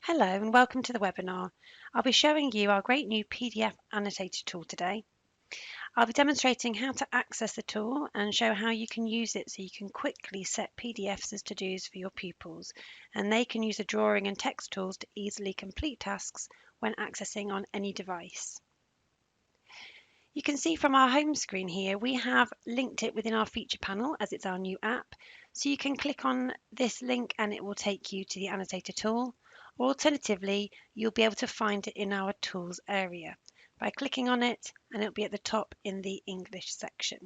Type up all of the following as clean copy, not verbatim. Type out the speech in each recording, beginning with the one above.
Hello and welcome to the webinar. I'll be showing you our great new PDF Annotator tool today. I'll be demonstrating how to access the tool and show how you can use it so you can quickly set PDFs as to-dos for your pupils, and they can use the drawing and text tools to easily complete tasks when accessing on any device. You can see from our home screen here, we have linked it within our feature panel as it's our new app. So you can click on this link and it will take you to the Annotator tool. Or alternatively, you'll be able to find it in our tools area by clicking on it, and it'll be at the top in the English section.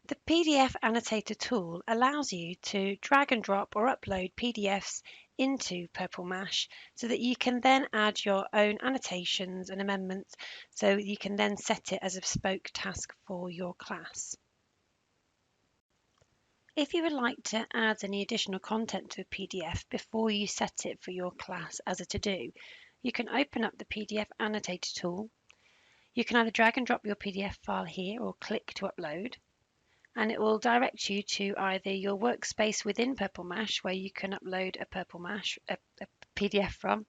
The PDF Annotator tool allows you to drag and drop or upload PDFs into Purple Mash so that you can then add your own annotations and amendments, so you can then set it as a bespoke task for your class. If you would like to add any additional content to a PDF before you set it for your class as a to-do, you can open up the PDF Annotator tool. You can either drag and drop your PDF file here or click to upload, and it will direct you to either your workspace within Purple Mash, where you can upload a PDF from,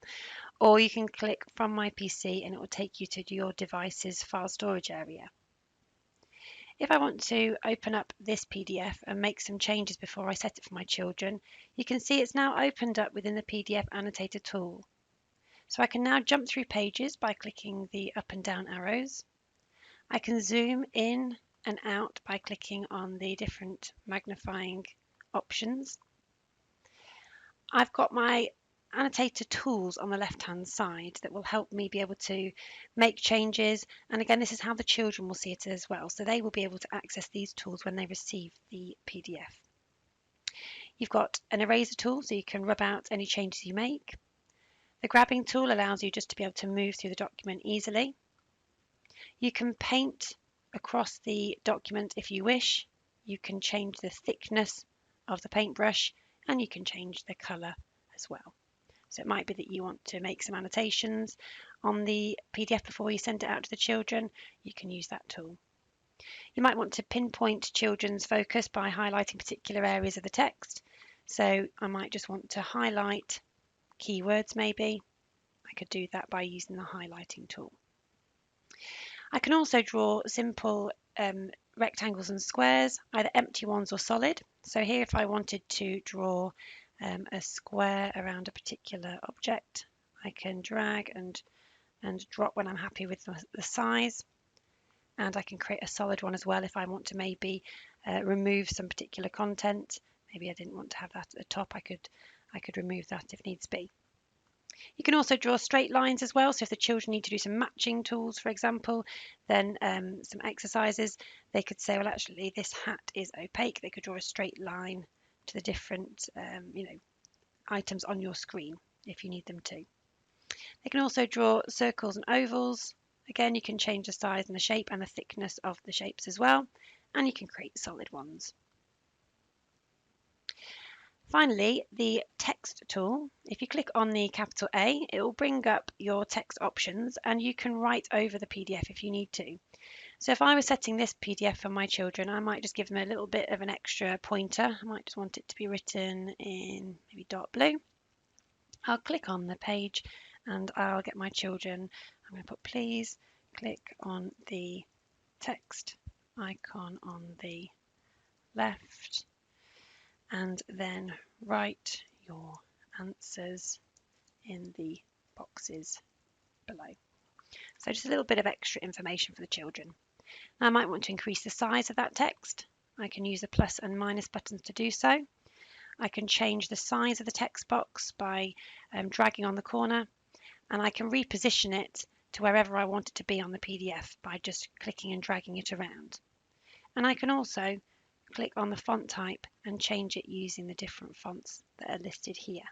or you can click from my PC and it will take you to your device's file storage area. If I want to open up this PDF and make some changes before I set it for my children, you can see it's now opened up within the PDF Annotator tool. So I can now jump through pages by clicking the up and down arrows. I can zoom in and out by clicking on the different magnifying options. I've got my annotator tools on the left hand side that will help me be able to make changes, and again this is how the children will see it as well, so they will be able to access these tools when they receive the PDF. You've got an eraser tool so you can rub out any changes you make. The grabbing tool allows you just to be able to move through the document easily. You can paint across the document if you wish. You can change the thickness of the paintbrush, and you can change the colour as well. So it might be that you want to make some annotations on the PDF before you send it out to the children. You can use that tool. You might want to pinpoint children's focus by highlighting particular areas of the text. So I might just want to highlight keywords maybe. I could do that by using the highlighting tool. I can also draw simple rectangles and squares, either empty ones or solid. So here if I wanted to draw a square around a particular object, I can drag and drop when I'm happy with the size, and I can create a solid one as well if I want to maybe remove some particular content. Maybe I didn't want to have that at the top, I could remove that if needs be. You can also draw straight lines as well, so if the children need to do some matching tools, for example, then some exercises, they could say, well actually this hat is opaque. They could draw a straight line to the different items on your screen if you need them to. They can also draw circles and ovals. Again, you can change the size and the shape and the thickness of the shapes as well, and you can create solid ones. Finally, the text tool. If you click on the capital A, it will bring up your text options, and you can write over the PDF if you need to. So if I was setting this PDF for my children, I might just give them a little bit of an extra pointer. I might just want it to be written in maybe dark blue. I'll click on the page and I'll get my children. I'm going to put please click on the text icon on the left and then write your answers in the boxes below. So just a little bit of extra information for the children. Now I might want to increase the size of that text. I can use the plus and minus buttons to do so. I can change the size of the text box by dragging on the corner, and I can reposition it to wherever I want it to be on the PDF by just clicking and dragging it around. And I can also click on the font type and change it using the different fonts that are listed here.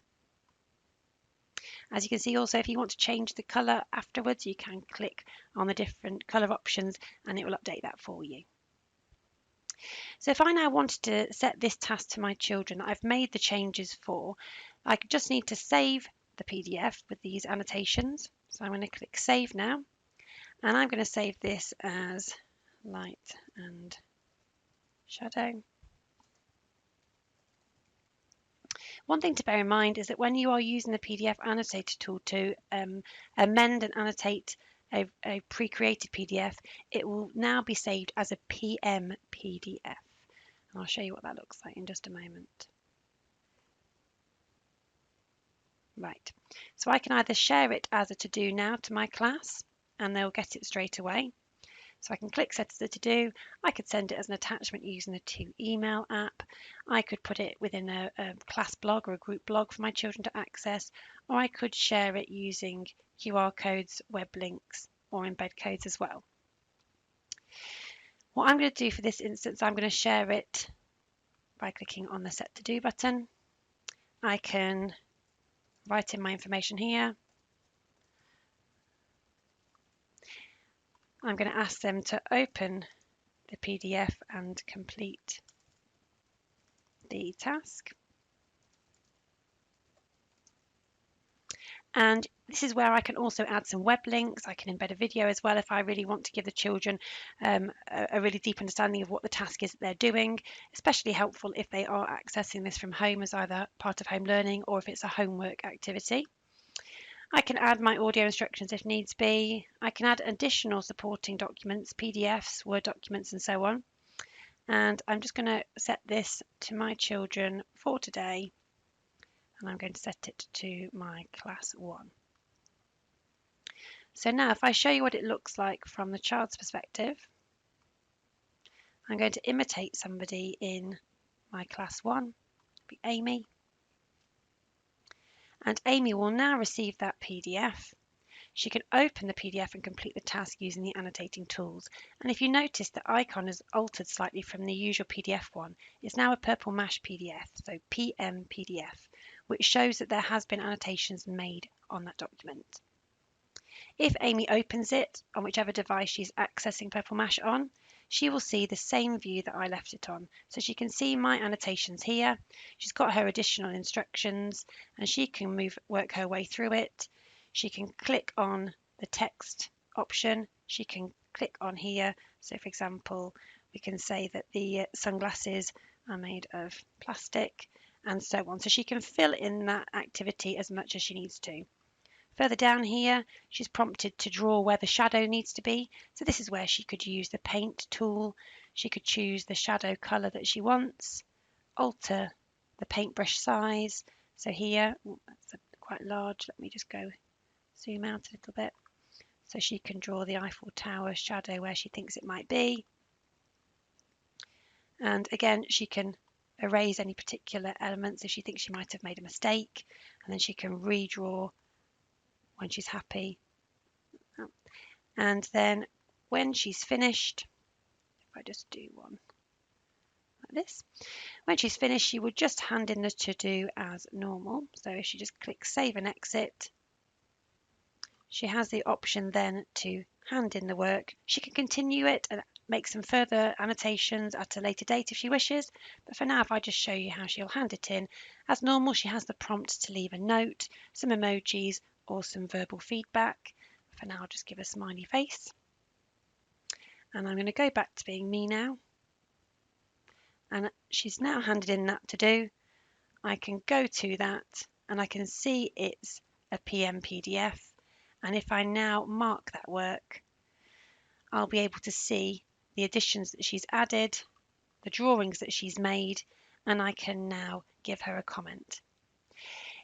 As you can see also, if you want to change the colour afterwards, you can click on the different colour options and it will update that for you. So if I now wanted to set this task to my children that I've made the changes for, I just need to save the PDF with these annotations. So I'm going to click Save now, and I'm going to save this as light and shadow. One thing to bear in mind is that when you are using the PDF Annotator tool to amend and annotate a pre-created PDF, it will now be saved as a PM PDF. And I'll show you what that looks like in just a moment. Right, so I can either share it as a to-do now to my class, and they'll get it straight away. So I can click set as a to-do. I could send it as an attachment using the 2Email app. I could put it within a class blog or a group blog for my children to access, or I could share it using QR codes, web links, or embed codes as well. What I'm going to do for this instance, I'm going to share it by clicking on the set to do button. I can write in my information here. I'm going to ask them to open the PDF and complete the task. And this is where I can also add some web links. I can embed a video as well if I really want to give the children a really deep understanding of what the task is that they're doing, especially helpful if they are accessing this from home as either part of home learning or if it's a homework activity. I can add my audio instructions if needs be. I can add additional supporting documents, PDFs, Word documents, and so on. And I'm just going to set this to my children for today. And I'm going to set it to my class 1. So now if I show you what it looks like from the child's perspective, I'm going to imitate somebody in my class 1, be Amy. And Amy will now receive that PDF. She can open the PDF and complete the task using the annotating tools. And if you notice, the icon is altered slightly from the usual PDF one. It's now a purple mash PDF, so PM PDF, which shows that there has been annotations made on that document. If Amy opens it on whichever device she's accessing Purple Mash on, she will see the same view that I left it on. So she can see my annotations here. She's got her additional instructions and she can work her way through it. She can click on the text option. She can click on here. So for example, we can say that the sunglasses are made of plastic and so on. So she can fill in that activity as much as she needs to. Further down here, she's prompted to draw where the shadow needs to be. So this is where she could use the paint tool. She could choose the shadow color that she wants, alter the paintbrush size. So here, that's quite large. Let me just go zoom out a little bit. So she can draw the Eiffel Tower shadow where she thinks it might be. And again, she can erase any particular elements if she thinks she might have made a mistake. And then she can redraw when she's happy. And then when she's finished, if I just do one like this, when she's finished, she would just hand in the to-do as normal. So if she just clicks save and exit, she has the option then to hand in the work. She can continue it and make some further annotations at a later date if she wishes. But for now, if I just show you how she'll hand it in, as normal, she has the prompt to leave a note, some emojis, or some verbal feedback. For now, I'll just give a smiley face. And I'm going to go back to being me now. And she's now handed in that to do. I can go to that and I can see it's a PM PDF. And if I now mark that work, I'll be able to see the additions that she's added, the drawings that she's made, and I can now give her a comment.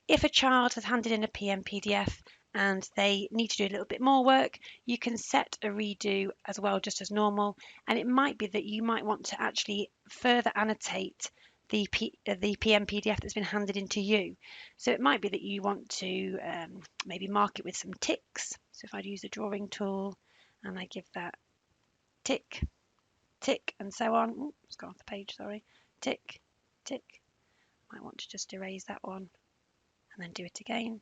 If a child has handed in a PM PDF and they need to do a little bit more work, you can set a redo as well, just as normal. And it might be that you might want to actually further annotate the PM PDF that's been handed into you. So it might be that you want to maybe mark it with some ticks. So if I use the drawing tool and I give that tick, tick, and so on. Ooh, it's gone off the page, sorry. Tick, tick. I want to just erase that one and then do it again.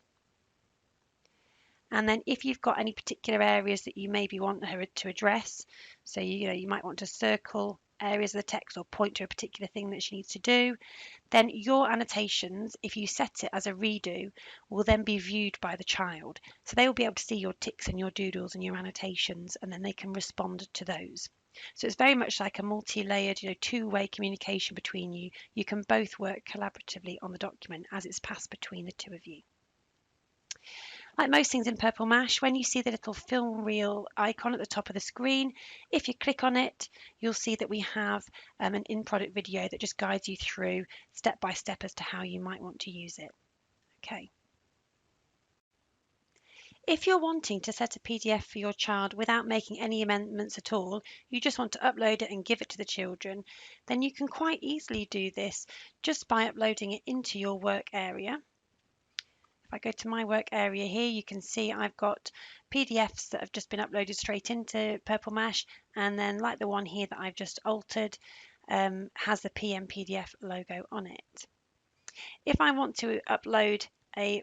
And then if you've got any particular areas that you maybe want her to address, so you might want to circle areas of the text or point to a particular thing that she needs to do, then your annotations, if you set it as a redo, will then be viewed by the child. So they will be able to see your ticks and your doodles and your annotations, and then they can respond to those. So it's very much like a multi-layered, two-way communication between you. You can both work collaboratively on the document as it's passed between the two of you. Like most things in Purple Mash, when you see the little film reel icon at the top of the screen, if you click on it, you'll see that we have an in-product video that just guides you through step by step as to how you might want to use it. Okay. If you're wanting to set a PDF for your child without making any amendments at all, you just want to upload it and give it to the children, then you can quite easily do this just by uploading it into your work area. If I go to my work area here, you can see I've got PDFs that have just been uploaded straight into Purple Mash, and then like the one here that I've just altered, has the PM PDF logo on it. If I want to upload a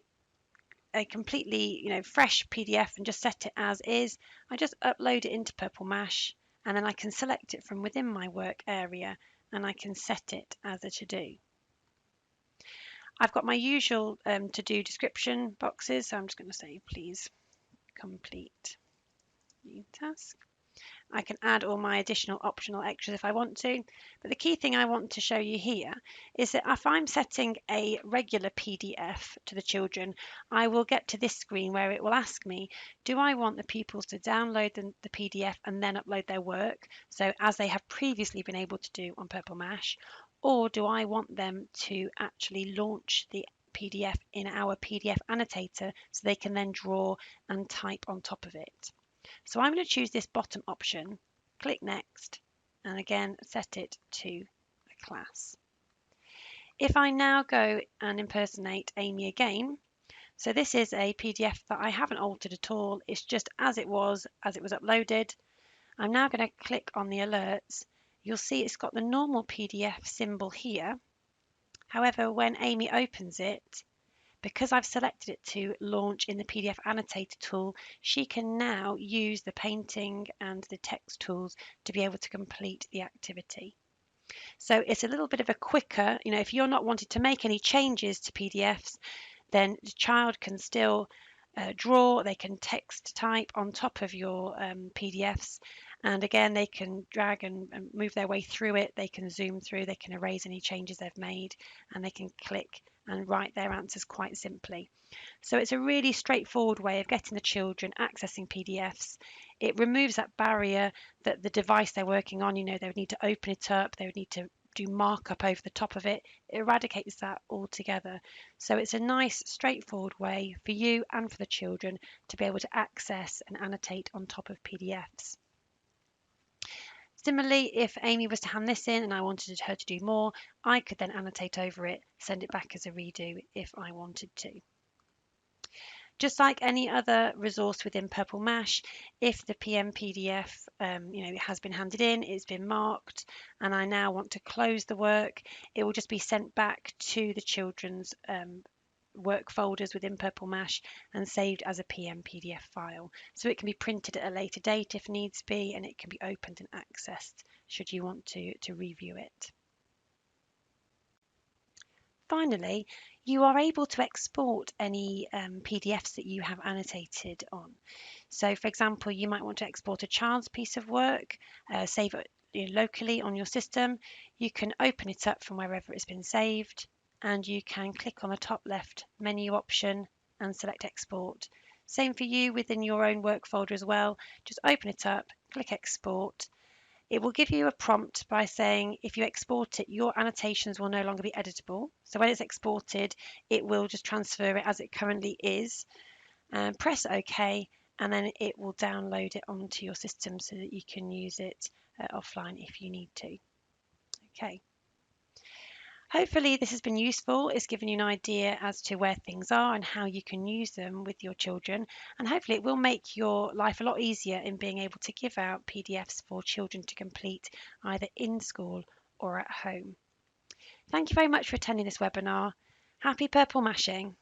completely fresh PDF and just set it as is, I just upload it into Purple Mash, and then I can select it from within my work area and I can set it as a to-do. I've got my usual to-do description boxes, so I'm just going to say please complete new task. I can add all my additional optional extras if I want to, but the key thing I want to show you here is that if I'm setting a regular PDF to the children, I will get to this screen where it will ask me, do I want the pupils to download the PDF and then upload their work, so as they have previously been able to do on Purple Mash, or do I want them to actually launch the PDF in our PDF Annotator so they can then draw and type on top of it. So I'm going to choose this bottom option, click next, and again set it to a class. If I now go and impersonate Amy again, so this is a PDF that I haven't altered at all, it's just as it was uploaded. I'm now going to click on the alerts. You'll see it's got the normal PDF symbol here. However, when Amy opens it, because I've selected it to launch in the PDF Annotator tool, she can now use the painting and the text tools to be able to complete the activity. So it's a little bit of a quicker, if you're not wanting to make any changes to PDFs, then the child can still draw, they can text type on top of your PDFs, and again they can drag and move their way through it, they can zoom through, they can erase any changes they've made, and they can click and write their answers quite simply. So it's a really straightforward way of getting the children accessing PDFs. It removes that barrier that the device they're working on, they would need to open it up, they would need to do markup over the top of it. It eradicates that altogether. So it's a nice straightforward way for you and for the children to be able to access and annotate on top of PDFs. Similarly, if Amy was to hand this in and I wanted her to do more, I could then annotate over it, send it back as a redo if I wanted to. Just like any other resource within Purple Mash, if the PM PDF it has been handed in, it's been marked, and I now want to close the work, it will just be sent back to the children's work folders within Purple Mash and saved as a PM PDF file. So it can be printed at a later date if needs be, and it can be opened and accessed should you want to review it. Finally, you are able to export any PDFs that you have annotated on. So for example, you might want to export a child's piece of work, save it locally on your system. You can open it up from wherever it's been saved, and you can click on the top left menu option and select export. Same for you within your own work folder as well. Just open it up, click export. It will give you a prompt by saying if you export it, your annotations will no longer be editable. So when it's exported, it will just transfer it as it currently is. Press OK, and then it will download it onto your system so that you can use it offline if you need to. Okay. Hopefully this has been useful. It's given you an idea as to where things are and how you can use them with your children, and hopefully it will make your life a lot easier in being able to give out PDFs for children to complete either in school or at home. Thank you very much for attending this webinar. Happy Purple Mashing!